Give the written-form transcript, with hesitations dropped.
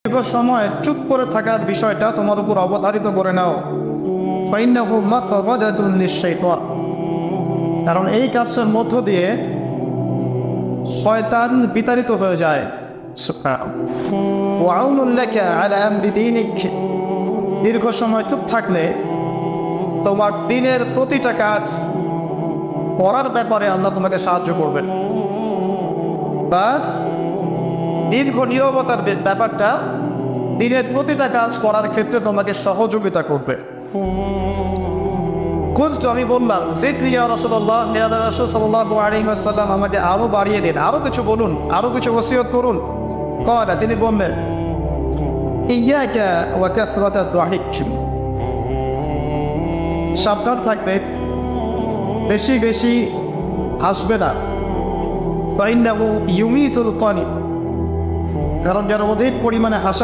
দীর্ঘ সময় চুপ করে থাকার বিষয়টা তোমার উপর অবধারিত করে নাও, ফাইন্নাহু মাতবাদাতুন লিশ-শাইতান, কারণ এই কাজের মধ্য দিয়ে শয়তান বিতাড়িত হয়ে যায়। ওয়া আউনুন লাকা আলা আমরি দীনিক, দীর্ঘ সময় চুপ থাকলে তোমার দিনের প্রতিটা কাজ করার ব্যাপারে আল্লাহ তোমাকে সাহায্য করবেন, বা দীর্ঘ নীরবতার ব্যাপারটা দিনের প্রতিটা কাজ করার ক্ষেত্রে তোমাকে সহযোগিতা করবে। খুঁজতো, আমি বললাম জিদনি ইয়া রাসূলুল্লাহ, ইয়া রাসূল সাল্লাল্লাহু আলাইহি ওয়াসাল্লাম, আমাকে আরো বাড়িয়ে দিন, আরো কিছু বলুন, আরো কিছু ওসিয়ত করুন। ক্বালা, তিনি বললেন ইয়াকা ওয়া কাসরাতাদ দাহিক, সাবধান থাকবে, বেশি বেশি হাসবে না। ফাইন্নাহু ইউমিতুল কানি, কারণ যারা অধিক পরিমাণে হাসা